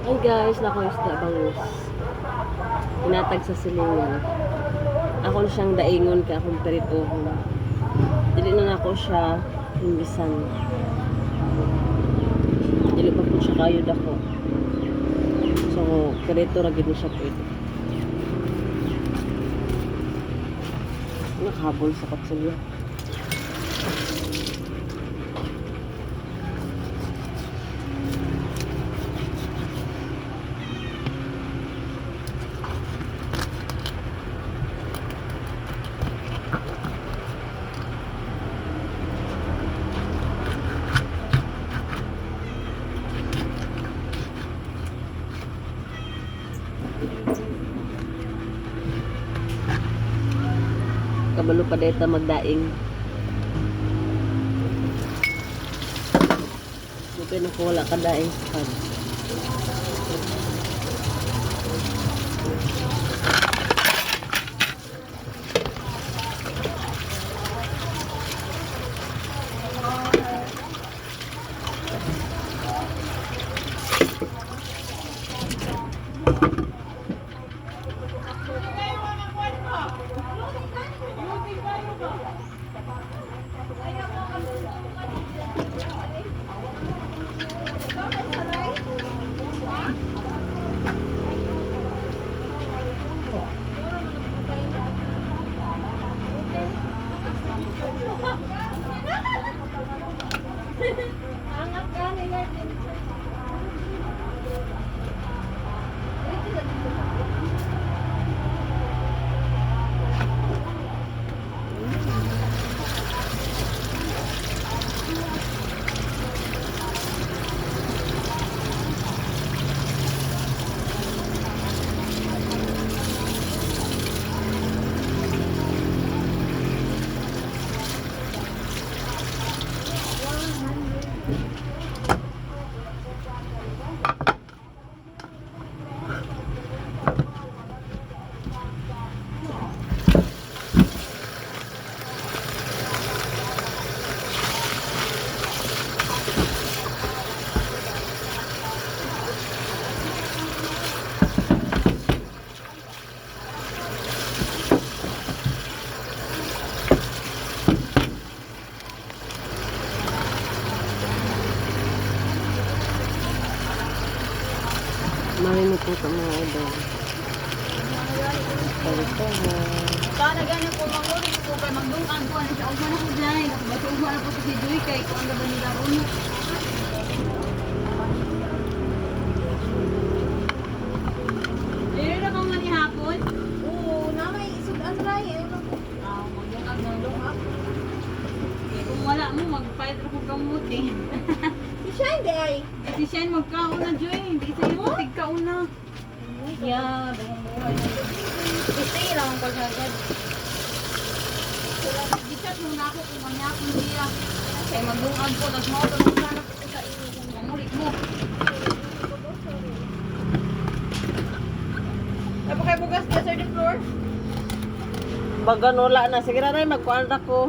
Hey guys, nako isda bangus. Inatag sa silingan. Ako na siyang daingon kay akong peritohon. Dili na nako siya himbisan. Dili pa po siya kayod ako. So, perito ra gid siya pwede. Nakahabol sa katsulyo. Kabalo pa dito magdaing. Buti na ko wala ka daing sa pan. Angat ka nila din. Marinit po ito mga idol. Para ganyan po mangulit po kay magdungan po ano siya ugman ako dyan. Basta ugman ako si Joy kay kung ano ba nila ron. Dili na kang manihapon? Oo, namay sudan ray. Magdungan ng lunga. Kung wala mo, mag-fight ako gamot eh. Si Shine day. Si Shane magkauna Joy, hindi sa'yo tigkauna. Yeah, buong buhay. Stay lang pag agad. Di-chat muna ako kung manyakon siya. Kaya magdungan po, tapos mautanong sana po sa iyo kung mamulit mo. Tapos kayo bugas niya sa third floor? Bagan wala na. Sige na rin, magkuhan ko.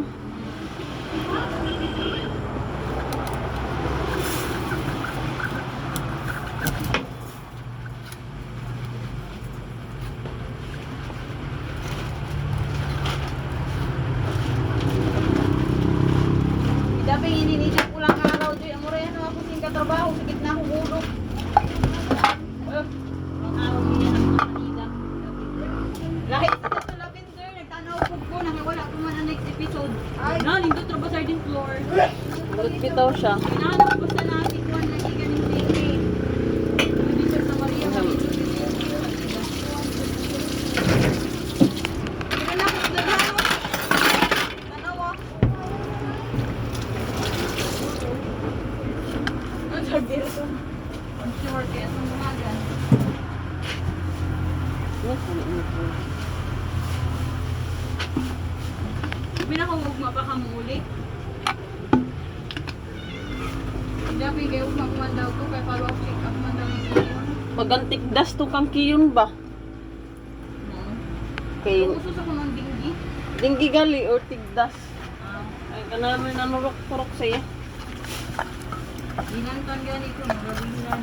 Dapat ininisip ko lang araw, Joy. Ang mura yan ako sing katrabaho. Sa gitna akong ulo. Ang araw mo yan ang mga kanila. Lahit sa ito lavender, nagtanaw ko na wala ko man ang next episode. Na, nindot ra ba sa din floor? Bitaw siya. Pinahanap ko sa natin ko ang lagi ganing TV. Hindi siya sa Maria. Kami ito Kaya na ako sa dagano. Tanawa. Ang sabi ito. Ang sure kaya sa umaga. Pinakahugma pa ka muli. Dapat kayo magkuhan daw ko kaya follow up check up man daw yung iyon. Magantik das to kang kiyon ba? Kay Kung gusto sa kumang dinggi. dinggi gali or tigdas. Ah, Ay kanami nanurok-turok siya. ginantan ganito, magabilan.